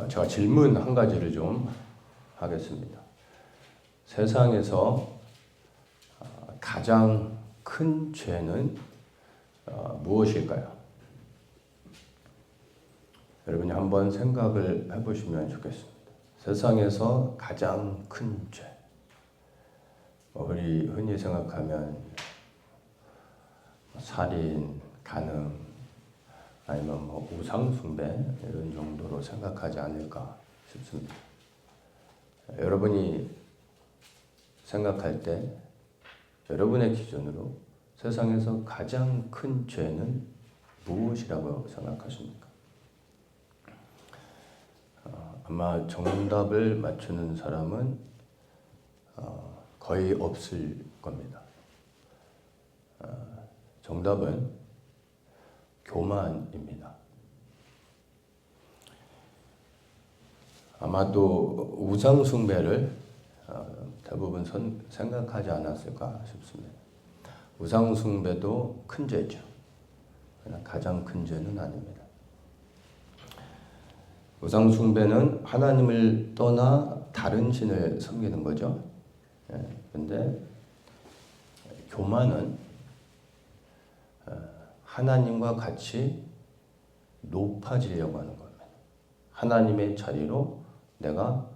제가 질문 한 가지를 좀 하겠습니다. 세상에서 가장 큰 죄는 무엇일까요? 여러분이 한번 생각을 해보시면 좋겠습니다. 세상에서 가장 큰 죄. 우리 흔히 생각하면 살인, 간음, 아니면 우상숭배 이런 정도로 생각하지 않을까 싶습니다. 여러분이 생각할 때 여러분의 기준으로 세상에서 가장 큰 죄는 무엇이라고 생각하십니까? 아마 정답을 맞추는 사람은 거의 없을 겁니다. 정답은 교만입니다. 아마도 우상숭배를 대부분 생각하지 않았을까 싶습니다. 우상숭배도 큰 죄죠. 그러나 가장 큰 죄는 아닙니다. 우상숭배는 하나님을 떠나 다른 신을 섬기는 거죠. 그런데 교만은 하나님과 같이 높아지려고 하는 겁니다. 하나님의 자리로 내가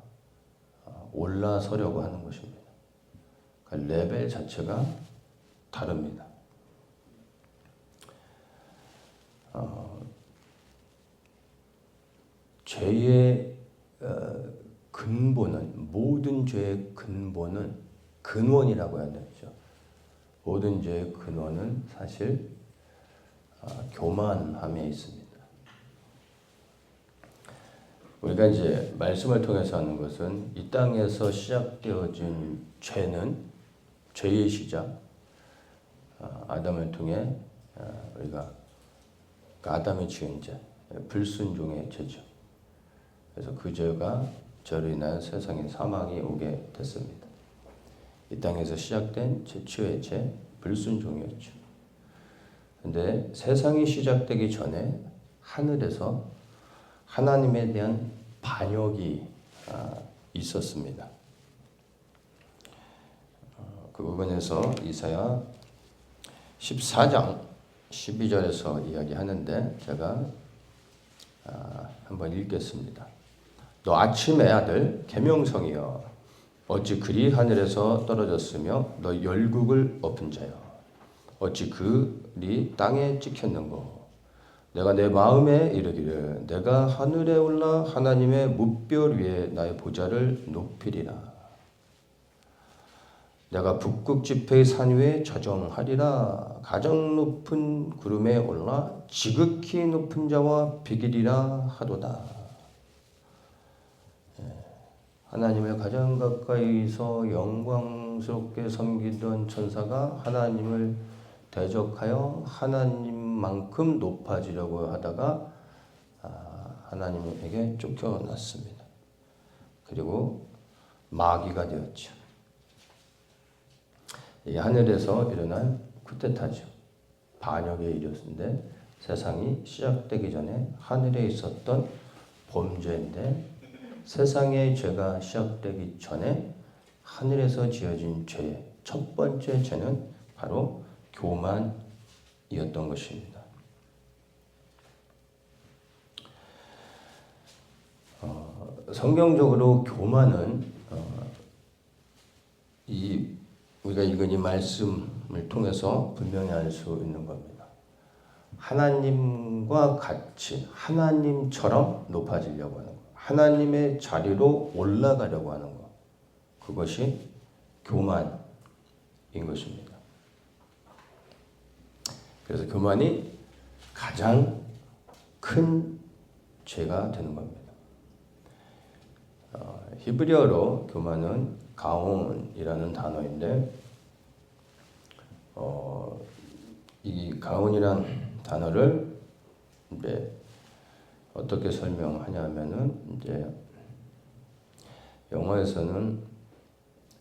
올라서려고 하는 것입니다. 그러니까 레벨 자체가 다릅니다. 죄의 근본은, 모든 죄의 근본은 근원이라고 해야 되죠. 모든 죄의 근원은 사실 교만함에 있습니다. 우리가 이제 말씀을 통해서 하는 것은 이 땅에서 시작되어진 죄는 죄의 시작, 아담을 통해 우리가 아담이 지은 죄, 불순종의 죄죠. 그래서 그 죄가 저로 인한 세상에 사망이 오게 됐습니다. 이 땅에서 시작된 최초의 죄, 불순종이었죠. 그런데 세상이 시작되기 전에 하늘에서 하나님에 대한 반역이 있었습니다. 그 부분에서 이사야 14장 12절에서 이야기하는데 제가 한번 읽겠습니다. 너 아침의 아들 계명성이여 어찌 그리 하늘에서 떨어졌으며 너 열국을 엎은 자여 어찌 그리 땅에 찍혔는고 내가 내 마음에 이르기를 내가 하늘에 올라 하나님의 무별 위에 나의 보좌를 높이리라. 내가 북극 지폐의 산 위에 저정하리라. 가장 높은 구름에 올라 지극히 높은 자와 비기리라 하도다. 하나님을 가장 가까이서 영광스럽게 섬기던 천사가 하나님을 대적하여 하나님만큼 높아지려고 하다가 하나님에게 쫓겨났습니다. 그리고 마귀가 되었죠. 이 하늘에서 일어난 쿠데타죠. 반역에 이르렀는데 세상이 시작되기 전에 하늘에 있었던 범죄인데 세상의 죄가 시작되기 전에 하늘에서 지어진 죄의 첫 번째 죄는 바로 교만이었던 것입니다. 성경적으로 교만은 우리가 읽은 이 말씀을 통해서 분명히 알 수 있는 겁니다. 하나님과 같이 하나님처럼 높아지려고 하는 것, 하나님의 자리로 올라가려고 하는 것, 그것이 교만인 것입니다. 그래서 교만이 가장 큰 죄가 되는 겁니다. 히브리어로 교만은 가온이라는 단어인데 이 가온이란 단어를 이제 어떻게 설명하냐면은 이제 영어에서는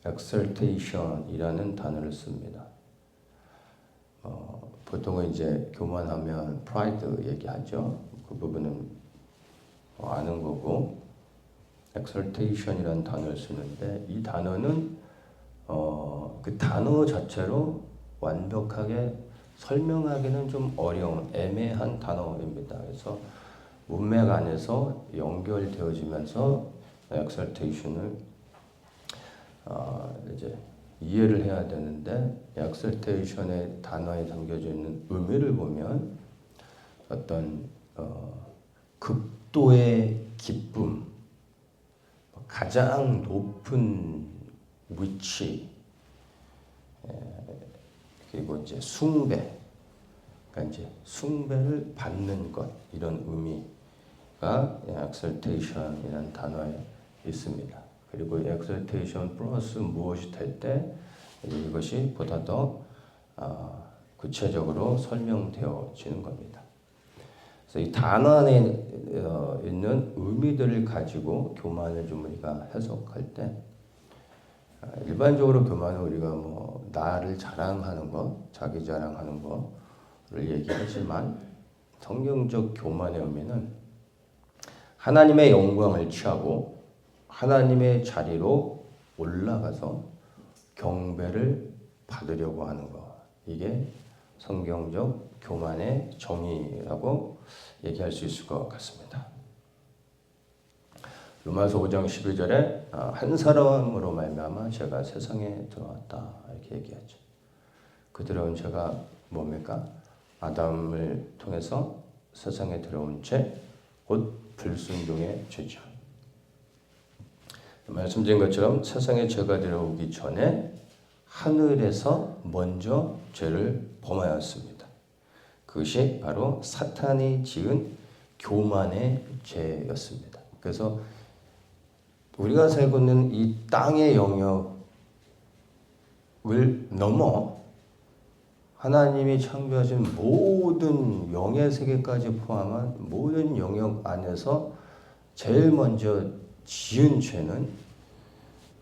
exaltation이라는 단어를 씁니다. 보통은 이제 교만하면 pride 얘기하죠. 그 부분은 아는 거고, exaltation이라는 단어를 쓰는데 이 단어는 그 단어 자체로 완벽하게 설명하기는 좀 어려운 애매한 단어입니다. 그래서 문맥 안에서 연결되어지면서 exaltation을 이제 이해를 해야 되는데, exaltation의 단어에 담겨져 있는 의미를 보면 어떤 극도의 기쁨, 가장 높은 위치, 그리고 이제 숭배, 그러니까 이제 숭배를 받는 것, 이런 의미가 exaltation이라는 단어에 있습니다. 그리고 exaltation 플러스 무엇이 될 때 이것이 보다 더 구체적으로 설명되어지는 겁니다. 그래서 이 단어 안에 있는 의미들을 가지고 교만을 좀 우리가 해석할 때, 일반적으로 교만은 우리가 뭐 나를 자랑하는 것, 자기 자랑하는 거를 얘기하지만, 성경적 교만의 의미는 하나님의 영광을 취하고 하나님의 자리로 올라가서 경배를 받으려고 하는 것, 이게 성경적 교만의 정의라고 얘기할 수 있을 것 같습니다. 로마서 5장 12절에 한 사람으로 말미암아 죄가 세상에 들어왔다, 이렇게 얘기하죠. 그들은 죄가 뭡니까? 아담을 통해서 세상에 들어온 죄, 곧 불순종의 죄죠. 말씀드린 것처럼 세상에 죄가 들어오기 전에 하늘에서 먼저 죄를 범하였습니다. 그것이 바로 사탄이 지은 교만의 죄였습니다. 그래서 우리가 살고 있는 이 땅의 영역을 넘어 하나님이 창조하신 모든 영의 세계까지 포함한 모든 영역 안에서 제일 먼저 지은 죄는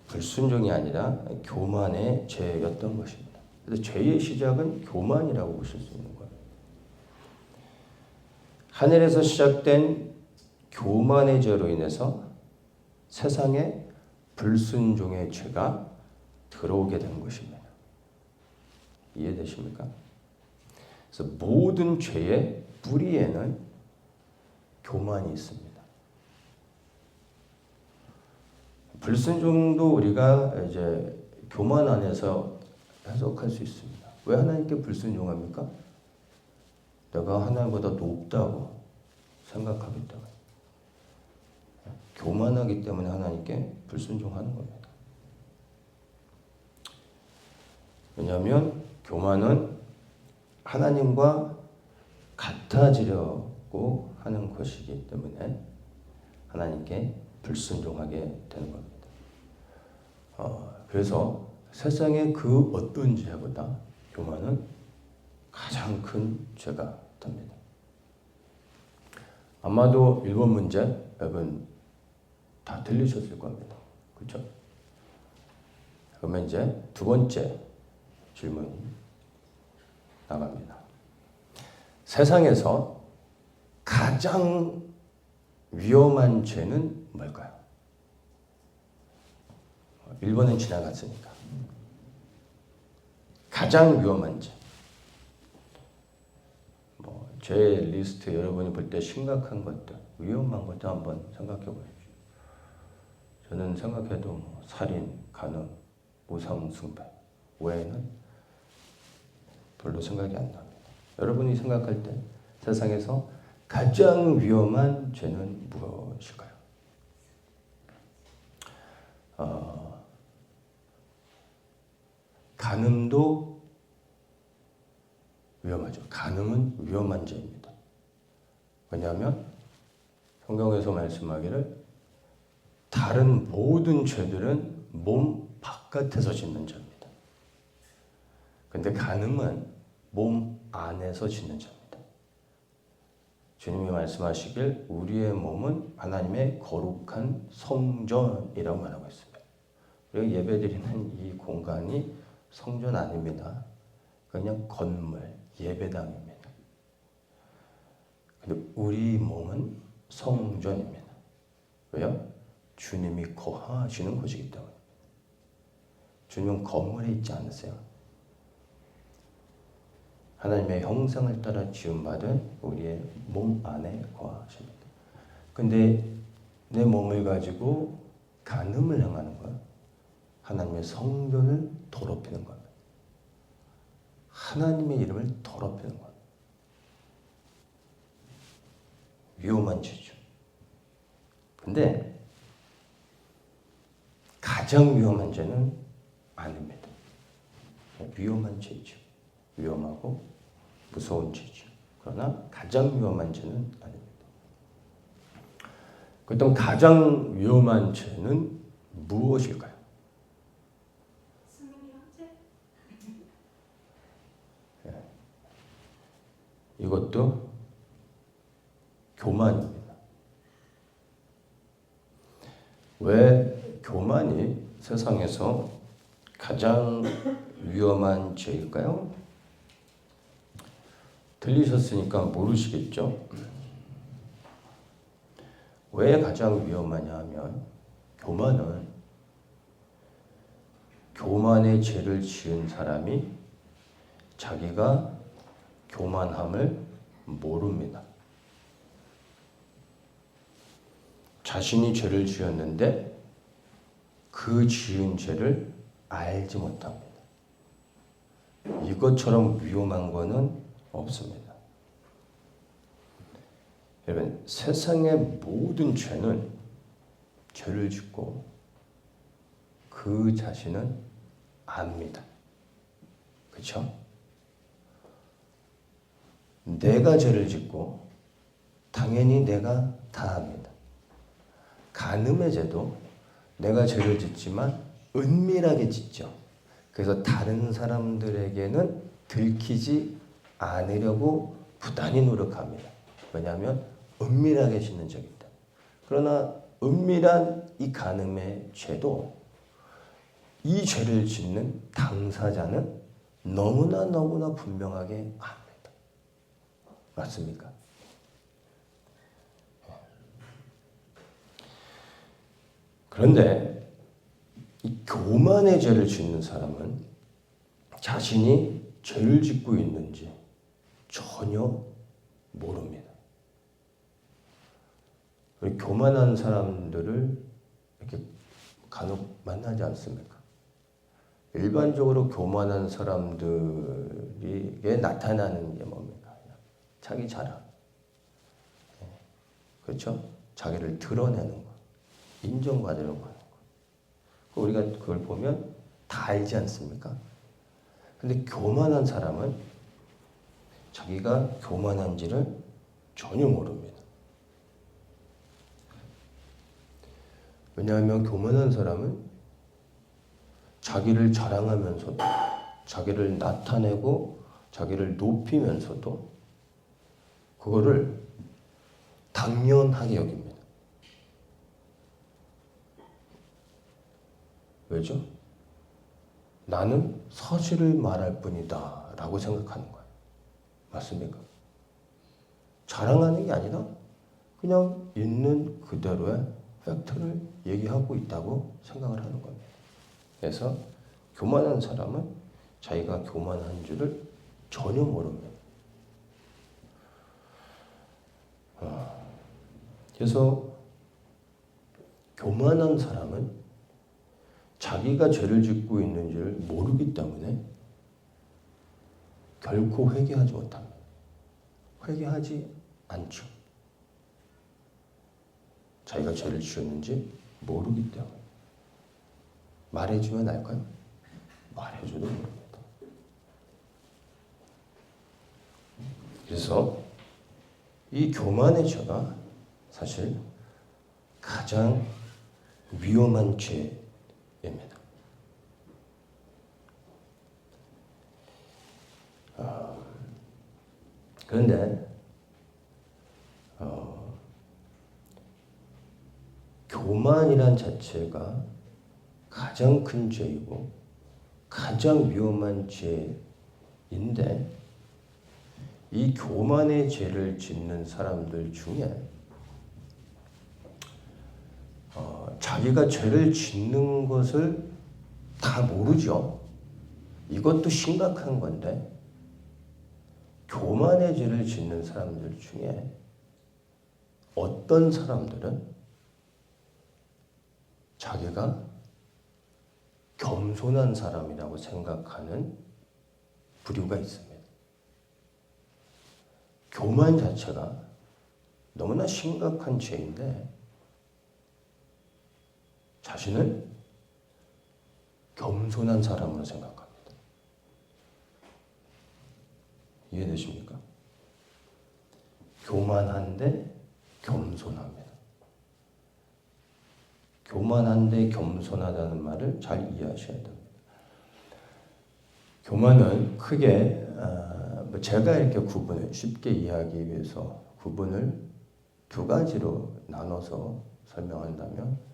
불순종이 아니라 교만의 죄였던 것입니다. 그래서 죄의 시작은 교만이라고 보실 수 있는 거예요. 하늘에서 시작된 교만의 죄로 인해서 세상에 불순종의 죄가 들어오게 된 것입니다. 이해되십니까? 그래서 모든 죄의 뿌리에는 교만이 있습니다. 불순종도 우리가 이제 교만 안에서 해석할 수 있습니다. 왜 하나님께 불순종합니까? 내가 하나님보다 높다고 생각하기 때문에, 교만하기 때문에 하나님께 불순종하는 겁니다. 왜냐하면 교만은 하나님과 같아지려고 하는 것이기 때문에 하나님께 불순종하게 되는 겁니다. 그래서 세상의 그 어떤 죄보다 교만은 가장 큰 죄가 됩니다. 아마도 1번 문제 여러분 다 들리셨을 겁니다. 그렇죠? 그러면 이제 두 번째 질문 나갑니다. 세상에서 가장 위험한 죄는 뭘까요? 1번은 지나갔으니까. 가장 위험한 죄. 죄 리스트 여러분이 볼 때 심각한 것들, 위험한 것들 한번 생각해 보십시오. 저는 생각해도 살인, 간음, 무상숭배 외에는 별로 생각이 안 납니다. 여러분이 생각할 때 세상에서 가장 위험한 죄는 무엇일까요? 간음도 위험하죠. 간음은 위험한 죄입니다. 왜냐하면 성경에서 말씀하기를 다른 모든 죄들은 몸 바깥에서 짓는 죄입니다. 그런데 간음은 몸 안에서 짓는 죄입니다. 주님이 말씀하시길 우리의 몸은 하나님의 거룩한 성전이라고 말하고 있습니다. 우리가 예배드리는 이 공간이 성전 아닙니다. 그냥 건물, 예배당입니다. 근데 우리 몸은 성전입니다. 왜요? 주님이 거하시는 곳이기 때문에. 주님은 건물에 있지 않으세요. 하나님의 형상을 따라 지음받은 우리의 몸 안에 거하십니다. 근데 내 몸을 가지고 간음을 행하는 거야. 하나님의 성전을 더럽히는 겁니다. 하나님의 이름을 더럽히는 겁니다. 위험한 죄죠. 근데 가장 위험한 죄는 아닙니다. 위험한 죄죠. 위험하고 무서운 죄죠. 그러나 가장 위험한 죄는 아닙니다. 그렇다면 가장 위험한 죄는 무엇일까요? 이것도 교만입니다. 왜 교만이 세상에서 가장 위험한 죄일까요? 들리셨으니까 모르시겠죠? 왜 가장 위험하냐 하면 교만은 교만의 죄를 지은 사람이 자기가 교만함을 모릅니다. 자신이 죄를 지었는데 그 지은 죄를 알지 못합니다. 이것처럼 위험한 것은 없습니다. 여러분, 세상의 모든 죄는 죄를 짓고 그 자신은 압니다. 그렇죠? 내가 죄를 짓고 당연히 내가 다 합니다. 간음의 죄도 내가 죄를 짓지만 은밀하게 짓죠. 그래서 다른 사람들에게는 들키지 않으려고 부단히 노력합니다. 왜냐하면 은밀하게 짓는 적이 있다. 그러나 은밀한 이 간음의 죄도 이 죄를 짓는 당사자는 너무나 분명하게 압니다. 맞습니까? 그런데 이 교만의 죄를 짓는 사람은 자신이 죄를 짓고 있는지 전혀 모릅니다. 우리 교만한 사람들을 이렇게 간혹 만나지 않습니까? 일반적으로 교만한 사람들에게 나타나는 게 뭡니까? 자기 자랑. 그렇죠? 자기를 드러내는 거. 인정받으려고 하는 거. 우리가 그걸 보면 다 알지 않습니까? 근데 교만한 사람은 자기가 교만한지를 전혀 모릅니다. 왜냐하면 교만한 사람은 자기를 자랑하면서도 자기를 나타내고 자기를 높이면서도 그거를 당연하게 여깁니다. 왜죠? 나는 사실을 말할 뿐이다 라고 생각하는 거예요. 맞습니까? 자랑하는 게 아니라 그냥 있는 그대로의 팩트를 얘기하고 있다고 생각을 하는 겁니다. 그래서 교만한 사람은 자기가 교만한 줄을 전혀 모릅니다. 그래서 교만한 사람은 자기가 죄를 짓고 있는 줄 모르기 때문에 결코 회개하지 못합니다. 회개하지 않죠. 자기가 죄를 지었는지 모르기 때문에. 말해주면 알까요? 말해줘도 모릅니다. 그래서 이 교만의 죄가 사실 가장 위험한 죄입니다. 그런데 교만이란 자체가 가장 큰 죄이고 가장 위험한 죄인데 이 교만의 죄를 짓는 사람들 중에 자기가 죄를 짓는 것을 다 모르죠. 이것도 심각한 건데 교만의 죄를 짓는 사람들 중에 어떤 사람들은 자기가 겸손한 사람이라고 생각하는 부류가 있습니다. 교만 자체가 너무나 심각한 죄인데 자신을 겸손한 사람으로 생각합니다. 이해되십니까? 교만한데 겸손합니다. 교만한데 겸손하다는 말을 잘 이해하셔야 됩니다. 교만은 크게 제가 이렇게 구분을 쉽게 이해하기 위해서 구분을 두 가지로 나눠서 설명한다면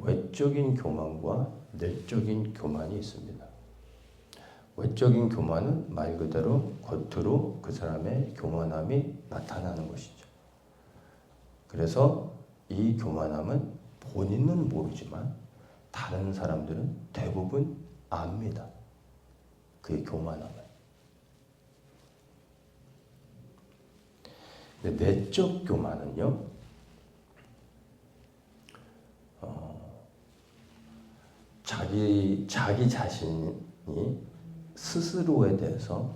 외적인 교만과 내적인 교만이 있습니다. 외적인 교만은 말 그대로 겉으로 그 사람의 교만함이 나타나는 것이죠. 그래서 이 교만함은 본인은 모르지만 다른 사람들은 대부분 압니다. 그의 교만함을. 근데 내적 교만은요, 자기 자신이 스스로에 대해서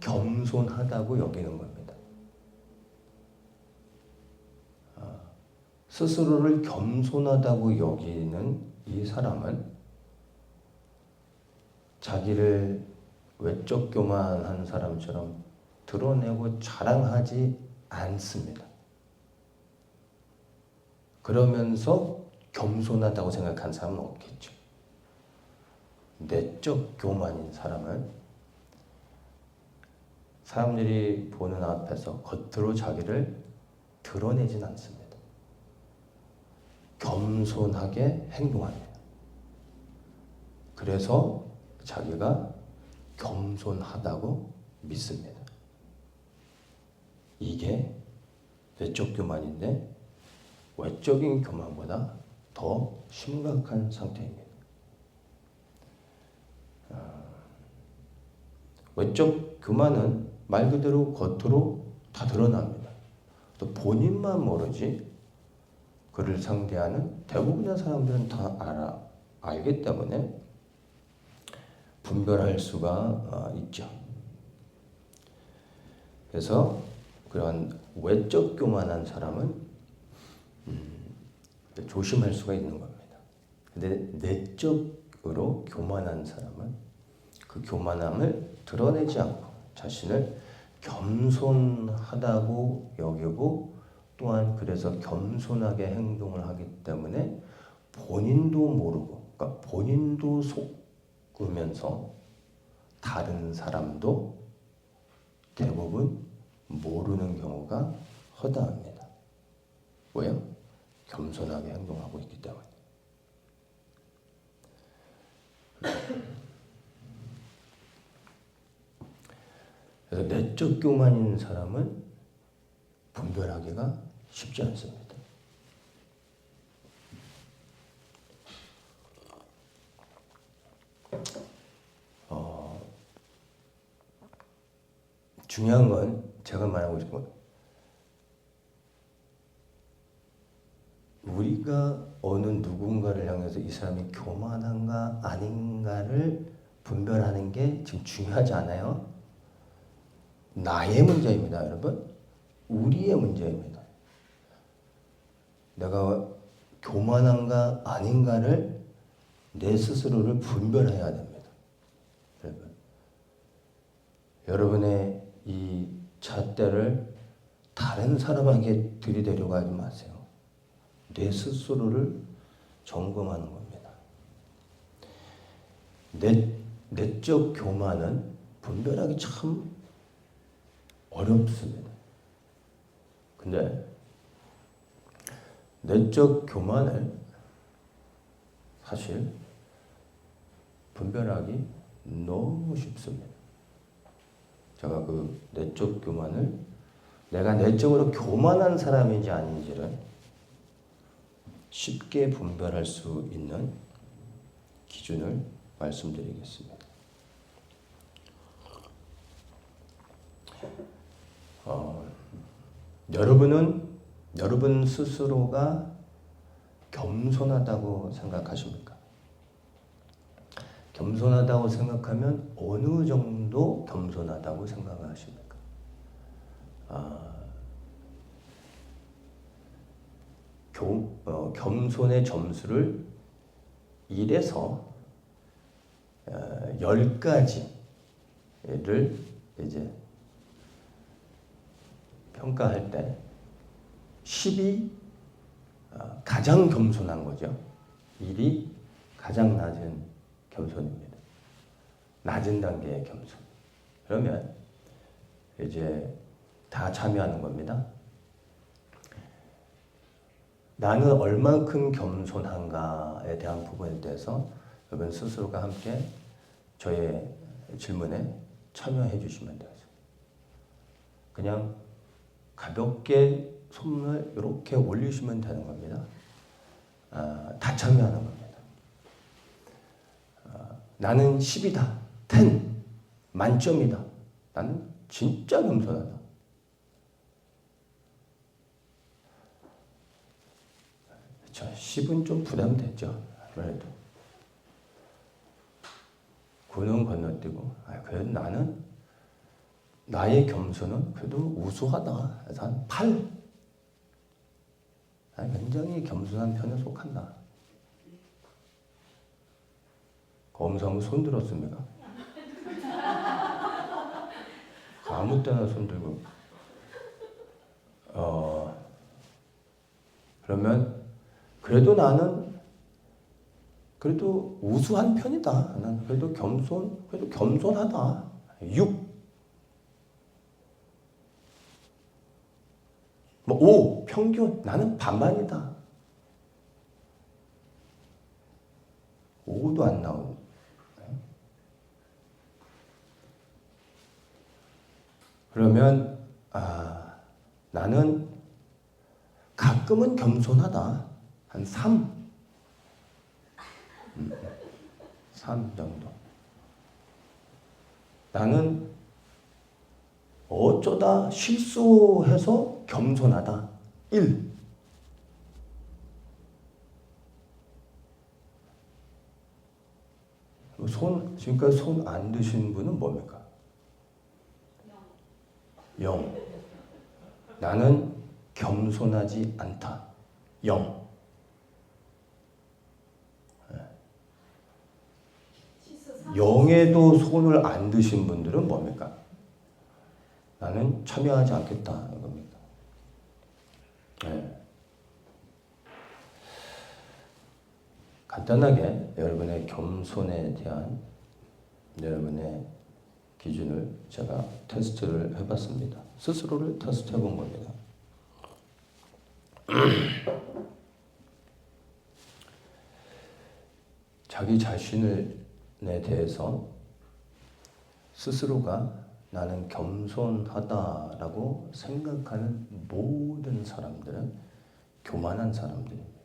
겸손하다고 여기는 겁니다. 스스로를 겸손하다고 여기는 이 사람은 자기를 외적 교만한 사람처럼 드러내고 자랑하지 않습니다. 그러면서 겸손하다고 생각한 사람은 없겠죠. 내적 교만인 사람은 사람들이 보는 앞에서 겉으로 자기를 드러내진 않습니다. 겸손하게 행동합니다. 그래서 자기가 겸손하다고 믿습니다. 이게 내적 교만인데 외적인 교만보다 더 심각한 상태입니다. 외적 교만은 말 그대로 겉으로 다 드러납니다. 또 본인만 모르지 그를 상대하는 대부분의 사람들은 다 알기 때문에 분별할 수가 있죠. 그래서 그런 외적 교만한 사람은 조심할 수가 있는 겁니다. 근데 내적으로 교만한 사람은 그 교만함을 드러내지 않고 자신을 겸손하다고 여기고 또한 그래서 겸손하게 행동을 하기 때문에 본인도 모르고, 그러니까 본인도 속으면서 다른 사람도 대부분 모르는 경우가 허다합니다. 왜요? 겸손하게 행동하고 있기 때문에. 그래서 내적 교만인 사람은 분별하기가 쉽지 않습니다. 중요한 건 제가 말하고 싶은 건 우리가 어느 누군가를 향해서 이 사람이 교만한가 아닌가를 분별하는 게 지금 중요하지 않아요. 나의 문제입니다, 여러분. 우리의 문제입니다. 내가 교만한가 아닌가를 내 스스로를 분별해야 됩니다. 여러분. 여러분의 이 잣대를 다른 사람에게 들이대려고 하지 마세요. 내 스스로를 점검하는 겁니다. 내적 교만은 분별하기 참 어렵습니다. 근데 내적 교만을 사실 분별하기 너무 쉽습니다. 제가 그 내적 교만을 내가 내적으로 교만한 사람인지 아닌지를 쉽게 분별할 수 있는 기준을 말씀드리겠습니다. 여러분 스스로가 겸손하다고 생각하십니까? 겸손하다고 생각하면 어느 정도 겸손하다고 생각하십니까? 겸손의 점수를 1에서 10가지를 이제 평가할 때 10이 가장 겸손한 거죠. 1이 가장 낮은 겸손입니다. 낮은 단계의 겸손. 그러면 이제 다 참여하는 겁니다. 나는 얼만큼 겸손한가에 대한 부분에 대해서 여러분 스스로가 함께 저의 질문에 참여해 주시면 돼요. 그냥 가볍게 손을 이렇게 올리시면 되는 겁니다. 다 참여하는 겁니다. 나는 10이다. 10. 만점이다. 나는 진짜 겸손하다. 그렇죠. 10은 좀 부담되죠. 아무래도. 9는 건너뛰고 그래도 나는 나의 겸손은 그래도 우수하다. 그래서 한 8. 나는 굉장히 겸손한 편에 속한다. 검사하면 손 들었습니까? 아무 때나 손 들고. 그러면 그래도 나는 그래도 우수한 편이다. 나는 그래도 겸손하다. 6. 5. 평균. 나는 반반이다. 5도 안 나오는. 그러면 나는 가끔은 겸손하다. 한 3. 3 정도. 나는 어쩌다 실수해서 겸손하다. 1. 지금까지 손 안 드신 분은 뭡니까? 0. 나는 겸손하지 않다. 0. 0에도 손을 안 드신 분들은 뭡니까? 나는 참여하지 않겠다. 이겁니다. 네. 간단하게 여러분의 겸손에 대한 여러분의 기준을 제가 테스트를 해봤습니다. 스스로를 테스트 해본 겁니다. 자기 자신에 대해서 스스로가 나는 겸손하다라고 생각하는 모든 사람들은 교만한 사람들입니다.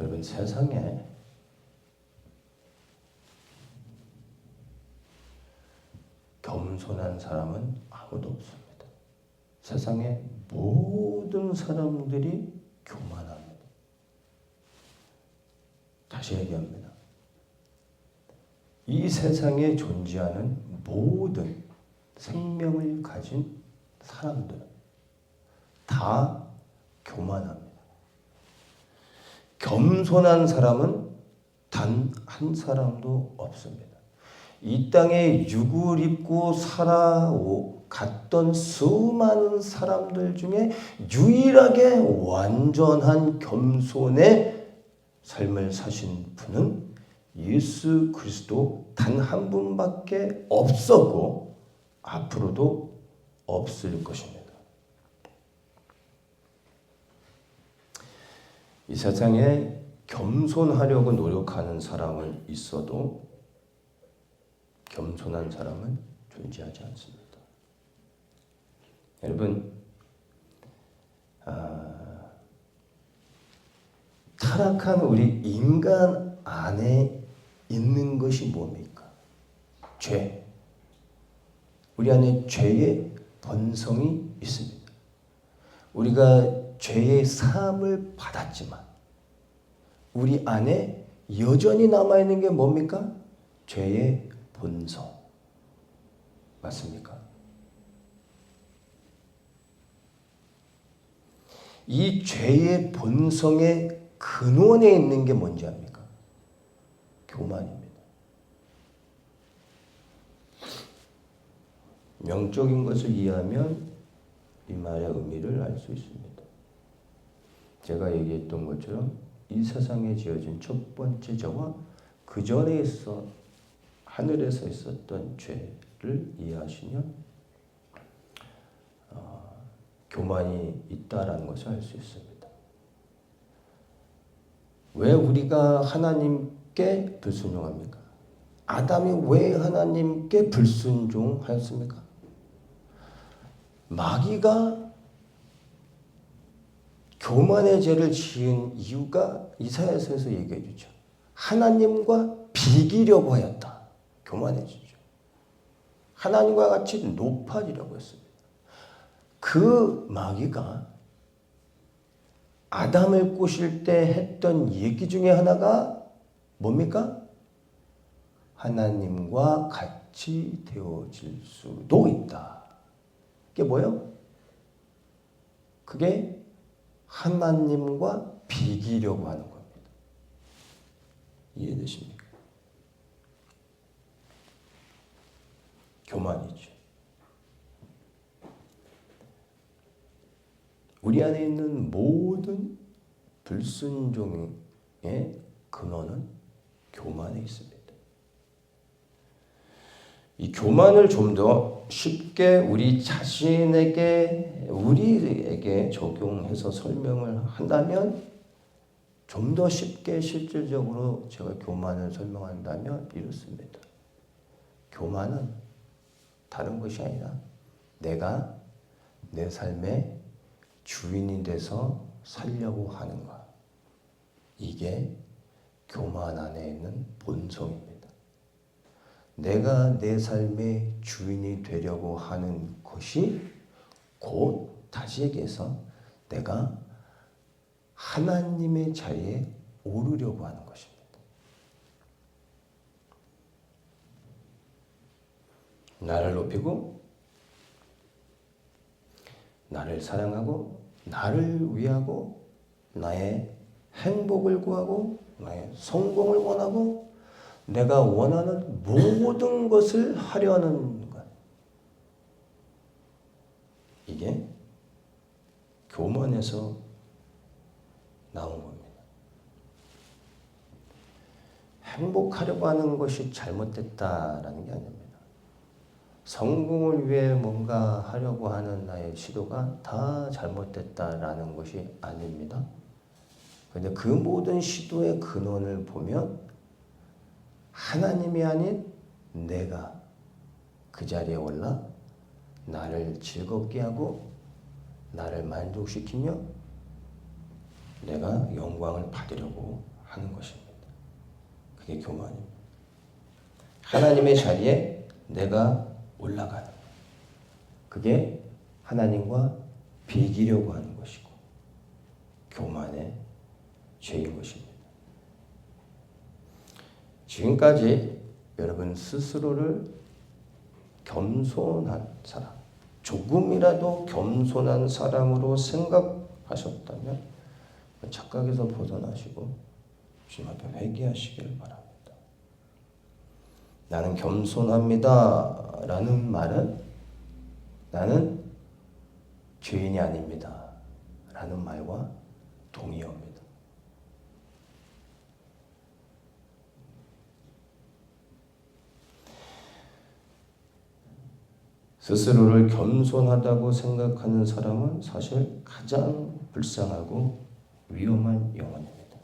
여러분 세상에 겸손한 사람은 아무도 없습니다. 세상의 모든 사람들이 교만합니다. 다시 얘기합니다. 이 세상에 존재하는 모든 생명을 가진 사람들은 다 교만합니다. 겸손한 사람은 단 한 사람도 없습니다. 이 땅에 육을 입고 살아갔던 수많은 사람들 중에 유일하게 완전한 겸손의 삶을 사신 분은 예수 그리스도 단 한 분밖에 없었고 앞으로도 없을 것입니다. 이 세상에 겸손하려고 노력하는 사람은 있어도 겸손한 사람은 존재하지 않습니다. 여러분, 타락한 우리 인간 안에 있는 것이 뭡니까? 죄. 우리 안에 죄의 본성이 있습니다. 우리가 죄의 사함을 받았지만 우리 안에 여전히 남아있는 게 뭡니까? 죄의 본성. 맞습니까? 이 죄의 본성의 근원에 있는 게 뭔지 압니까? 교만입니다. 영적인 것을 이해하면 이 말의 의미를 알 수 있습니다. 제가 얘기했던 것처럼 이 세상에 지어진 첫 번째 죄와 그 전에 하늘에서 있었던 죄를 이해하시면 교만이 있다라는 것을 알 수 있습니다. 왜 우리가 하나님께 불순종합니까? 아담이 왜 하나님께 불순종하였습니까? 마귀가 교만의 죄를 지은 이유가 이사야서에서 얘기해 주죠. 하나님과 비기려고 하였다. 교만의 죄죠. 하나님과 같이 높아지려고 했습니다. 그 마귀가 아담을 꼬실 때 했던 얘기 중에 하나가 뭡니까? 하나님과 같이 되어질 수도 있다. 그게 뭐예요? 그게 하나님과 비기려고 하는 겁니다. 이해되십니까? 교만이죠. 우리 안에 있는 모든 불순종의 근원은 교만에 있습니다. 이 교만을 좀 더 쉽게 우리에게 적용해서 설명을 한다면, 좀 더 쉽게 실질적으로 제가 교만을 설명한다면 이렇습니다. 교만은 다른 것이 아니라 내가 내 삶의 주인이 돼서 살려고 하는 것. 이게 교만 안에 있는 본성입니다. 내가 내 삶의 주인이 되려고 하는 것이 곧 다시 얘기해서 내가 하나님의 자리에 오르려고 하는 것입니다. 나를 높이고 나를 사랑하고 나를 위하고 나의 행복을 구하고 나의 성공을 원하고 내가 원하는 모든 것을 하려는 것. 이게 교만에서 나온 겁니다. 행복하려고 하는 것이 잘못됐다라는 게 아닙니다. 성공을 위해 뭔가 하려고 하는 나의 시도가 다 잘못됐다라는 것이 아닙니다. 그런데 그 모든 시도의 근원을 보면 하나님이 아닌 내가 그 자리에 올라 나를 즐겁게 하고 나를 만족시키며 내가 영광을 받으려고 하는 것입니다. 그게 교만입니다. 하나님의 자리에 내가 올라가는 것. 그게 하나님과 비기려고 하는 것이고 교만의 죄인 것입니다. 지금까지 여러분 스스로를 겸손한 사람, 조금이라도 겸손한 사람으로 생각하셨다면 착각에서 벗어나시고 주님 앞에 회개하시길 바랍니다. 나는 겸손합니다 라는 말은 나는 죄인이 아닙니다 라는 말과 동의합니다. 스스로를 겸손하다고 생각하는 사람은 사실 가장 불쌍하고 위험한 영혼입니다.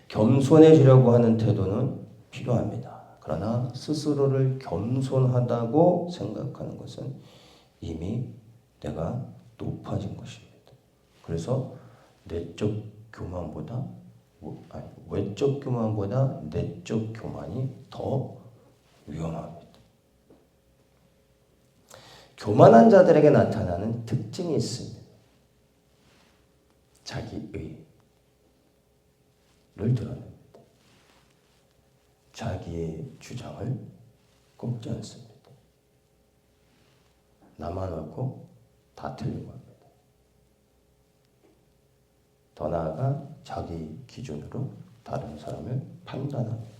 겸손해지려고 하는 태도는 필요합니다. 그러나 스스로를 겸손하다고 생각하는 것은 이미 내가 높아진 것입니다. 그래서 내적 교만보다 외적 교만보다 내적 교만이 더 위험합니다. 교만한 자들에게 나타나는 특징이 있습니다. 자기의를 드러냅니다. 자기의 주장을 꼽지 않습니다. 나만 옳고 다 틀린 겁니다. 더 나아가 자기 기준으로 다른 사람을 판단합니다.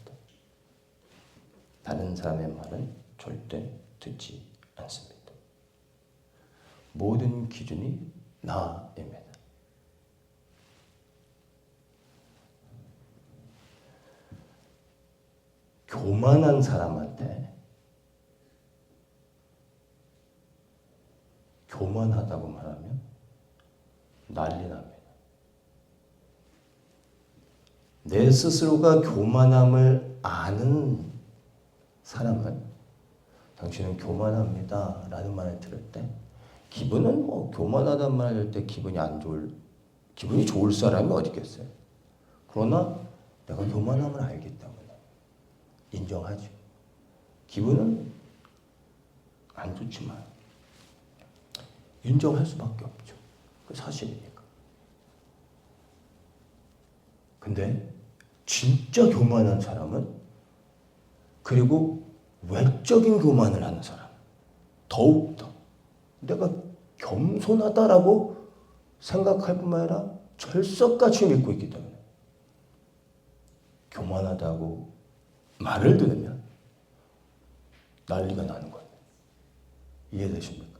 다른 사람의 말은 절대 듣지 않습니다. 모든 기준이 나입니다. 교만한 사람한테 교만하다고 말하면 난리 납니다. 내 스스로가 교만함을 아는 사람은 당신은 교만합니다 라는 말을 들을 때 기분은 교만하다는 말을 할 때 기분이 좋을 사람이 어디 있겠어요. 그러나 내가 교만함을 알기 때문에 인정하죠. 기분은 안 좋지만 인정할 수밖에 없죠. 그 사실이니까. 근데 진짜 교만한 사람은, 그리고 외적인 교만을 하는 사람, 더욱더 내가 겸손하다라고 생각할 뿐만 아니라 철석같이 믿고 있기 때문에 교만하다고 말을 들으면 난리가 나는 거예요. 이해되십니까?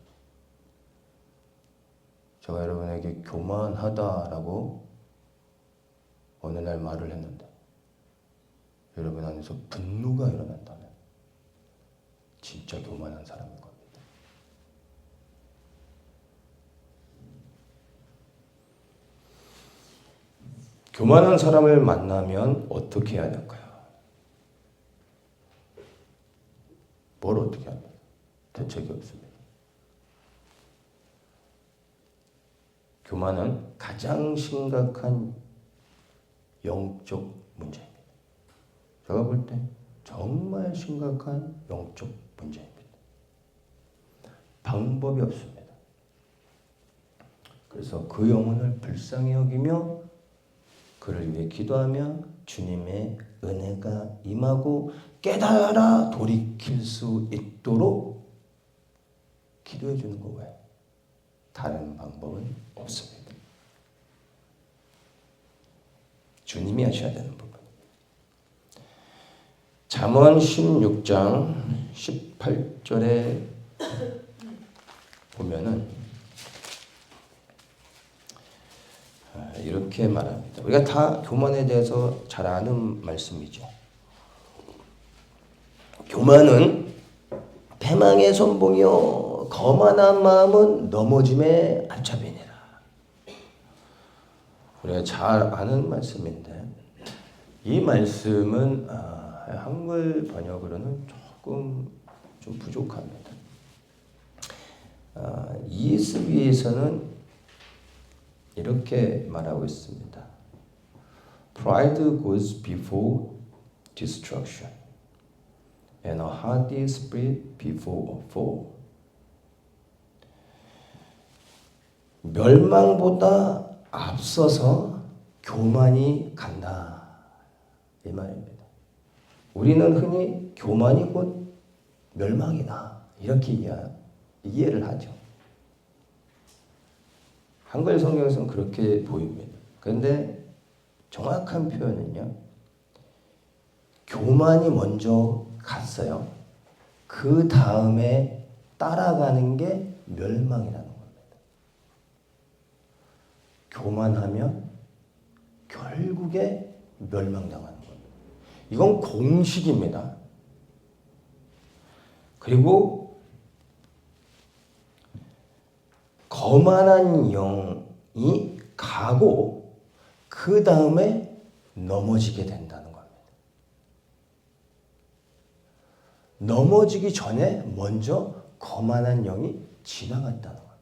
제가 여러분에게 교만하다라고 어느 날 말을 했는데 여러분 안에서 분노가 일어난다면 진짜 교만한 사람인 겁니다. 교만한 사람을 만나면 어떻게 해야 될까요? 뭘 어떻게 합니까? 대책이 없습니다. 교만은 가장 심각한 영적 문제입니다. 제가 볼 때 정말 심각한 영적 문제입니다. 방법이 없습니다. 그래서 그 영혼을 불쌍히 여기며 그를 위해 기도하며 주님의 은혜가 임하고 깨달아 돌이킬 수 있도록 기도해 주는 거 외에 다른 방법은 없습니다. 주님이 하셔야 되는 부분. 잠언 16장 18절에 보면은 이렇게 말합니다. 우리가 다 교만에 대해서 잘 아는 말씀이죠. 교만은 패망의 선봉이요 거만한 마음은 넘어짐의 앞잡이니라. 우리가 잘 아는 말씀인데 이 말씀은 한글 번역으로는 조금 좀 부족합니다. ESV에서는 이렇게 말하고 있습니다. Pride goes before destruction, and a haughty spirit before a fall. 멸망보다 앞서서 교만이 간다. 이 말입니다. 우리는 흔히 교만이 곧 멸망이다. 이렇게 이해를 하죠. 한글 성경에서는 그렇게 보입니다. 그런데 정확한 표현은요. 교만이 먼저 갔어요. 그 다음에 따라가는 게 멸망이라는 겁니다. 교만하면 결국에 멸망당하는 겁니다. 이건 공식입니다. 그리고 거만한 영이 가고 그 다음에 넘어지게 된다는 겁니다. 넘어지기 전에 먼저 거만한 영이 지나갔다는 겁니다.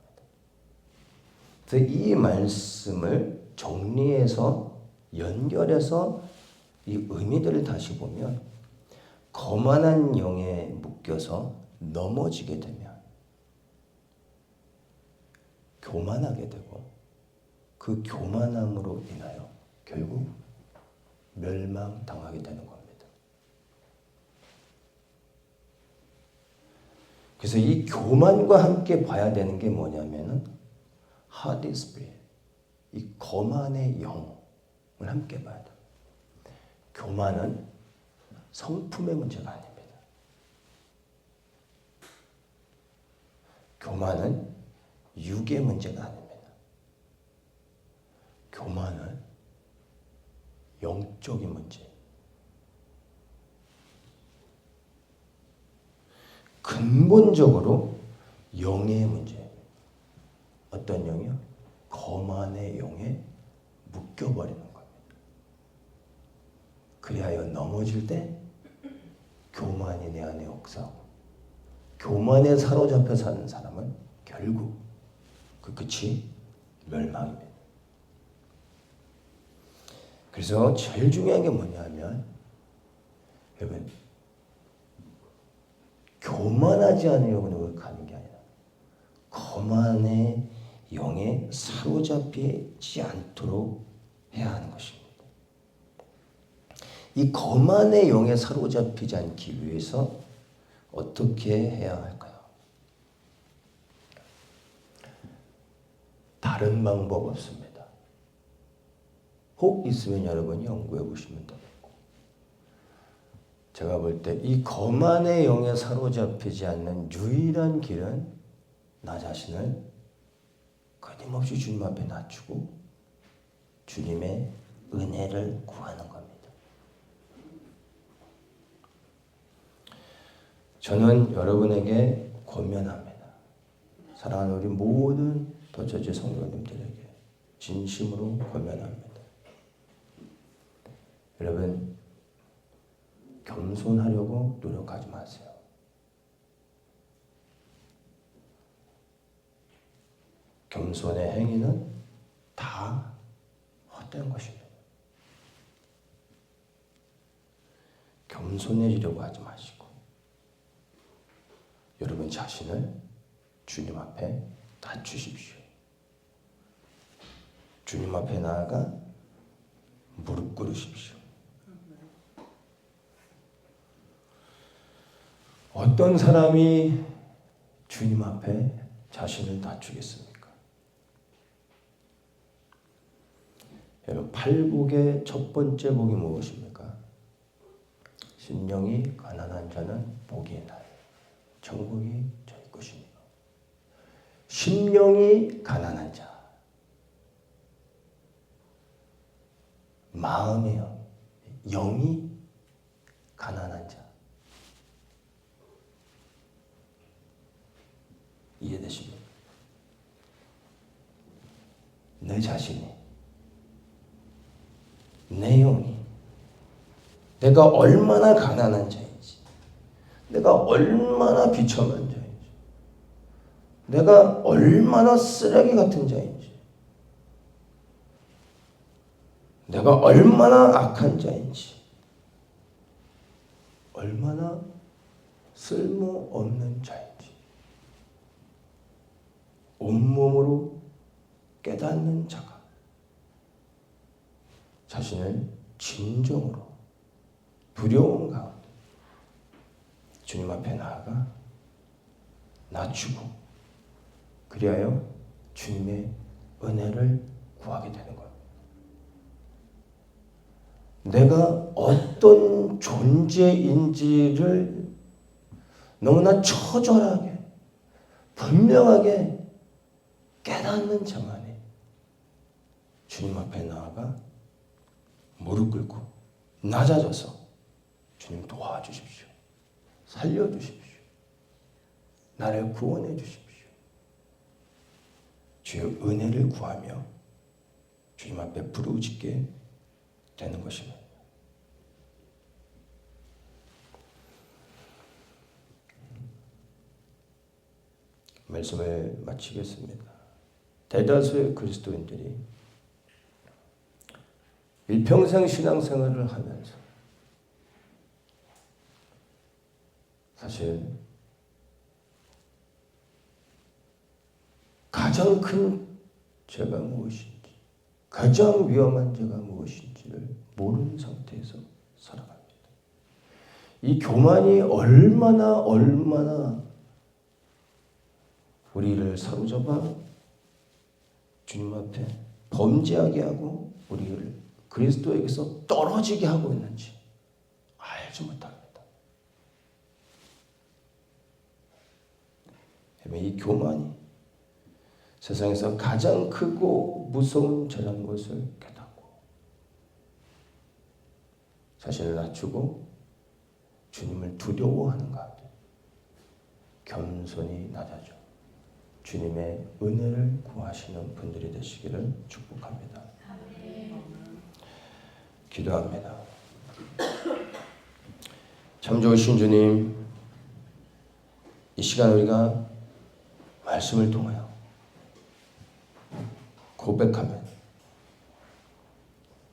그래서 이 말씀을 정리해서 연결해서 이 의미들을 다시 보면 거만한 영에 묶여서 넘어지게 되면 교만하게 되고 그 교만함으로 인하여 결국 멸망당하게 되는 겁니다. 그래서 이 교만과 함께 봐야 되는 게 뭐냐면은 haughty spirit, 이 거만의 영을 함께 봐야 돼요. 교만은 성품의 문제가 아닙니다. 교만은 육의 문제가 아닙니다. 교만은 영적인 문제. 근본적으로 영의 문제예요. 어떤 영이요? 거만의 영에 묶여버리는 겁니다. 그리하여 넘어질 때 교만이 내 안에 역사하고 교만에 사로잡혀 사는 사람은 결국 그 끝이 멸망입니다. 그래서 제일 중요한 게 뭐냐면 여러분 교만하지 않으려고 노력하는 게 아니라 거만의 영에 사로잡히지 않도록 해야 하는 것입니다. 이 거만의 영에 사로잡히지 않기 위해서 어떻게 해야 할까요? 다른 방법 없습니다. 혹 있으면 여러분이 연구해 보시면 되겠고, 제가 볼 때 이 거만의 영에 사로잡히지 않는 유일한 길은 나 자신을 끊임없이 주님 앞에 낮추고 주님의 은혜를 구하는 겁니다. 저는 여러분에게 권면합니다. 사랑하는 우리 모든 더처치 성도님들에게 진심으로 권면합니다. 여러분, 겸손하려고 노력하지 마세요. 겸손의 행위는 다 헛된 것입니다. 겸손해지려고 하지 마시고 여러분 자신을 주님 앞에 낮추십시오. 주님 앞에 나아가 무릎 꿇으십시오. 어떤 사람이 주님 앞에 자신을 낮추겠습니까? 여러분, 팔복의 첫 번째 복이 무엇입니까? 심령이 가난한 자는 복이 있나요? 천국이 저희 것입니다. 심령이 가난한 자, 마음이요, 영이 가난한 자, 이해되십니까? 내 자신이, 내 영이 내가 얼마나 가난한 자인지, 내가 얼마나 비참한 자인지, 내가 얼마나 쓰레기 같은 자인지, 내가 얼마나 악한 자인지, 얼마나 쓸모없는 자인지 온몸으로 깨닫는 자가 자신을 진정으로 두려움 가운데 주님 앞에 나아가 낮추고 그리하여 주님의 은혜를 구하게 되는 거예요. 내가 어떤 존재인지를 너무나 처절하게 분명하게 깨닫는 자만이 주님 앞에 나아가 무릎 꿇고 낮아져서 주님 도와주십시오. 살려주십시오. 나를 구원해 주십시오. 주의 은혜를 구하며 주님 앞에 부르짖게 되는 것입니다. 말씀을 마치겠습니다. 대다수의 그리스도인들이 일평생 신앙생활을 하면서 사실 가장 큰 죄가 무엇인지, 가장 위험한 죄가 무엇인지를 모르는 상태에서 살아갑니다. 이 교만이 얼마나 우리를 사로잡아 주님 앞에 범죄하게 하고 우리를 그리스도에게서 떨어지게 하고 있는지 알지 못합니다. 이 교만이 세상에서 가장 크고 무서운 죄라는 것을 깨닫고 자신을 낮추고 주님을 두려워하는 가운데 겸손히 낮아져 주님의 은혜를 구하시는 분들이 되시기를 축복합니다. 기도합니다. 참 좋으신 주님, 이 시간 우리가 말씀을 통하여 고백하면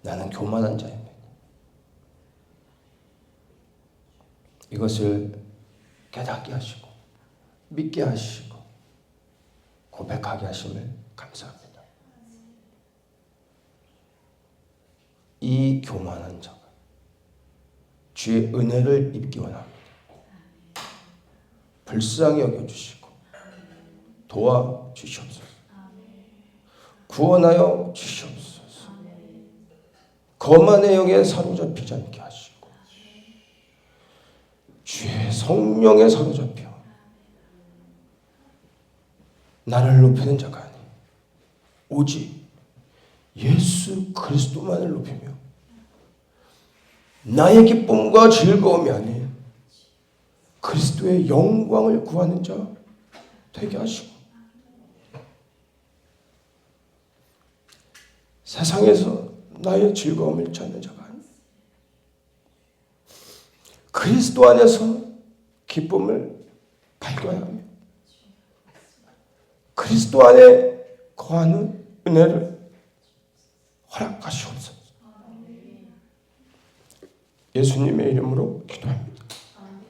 나는 교만한 자입니다. 이것을 깨닫게 하시고 믿게 하시고 고백하게 하심을 감사합니다. 이 교만한 자가 주의 은혜를 입기 원합니다. 불쌍히 여겨주시고 도와주시옵소서. 구원하여 주시옵소서. 거만의 영에 사로잡히지 않게 하시고 주의 성령에 사로잡혀 나를 높이는 자가 아니 오직 예수 그리스도만을 높이며 나의 기쁨과 즐거움이 아닌 그리스도의 영광을 구하는 자 되게 하시고 세상에서 나의 즐거움을 찾는 자가 아니라 그리스도 안에서 기쁨을 발견하며 그리스도 안에 거하는 은혜를 허락하시옵소서. 예수님의 이름으로 기도합니다.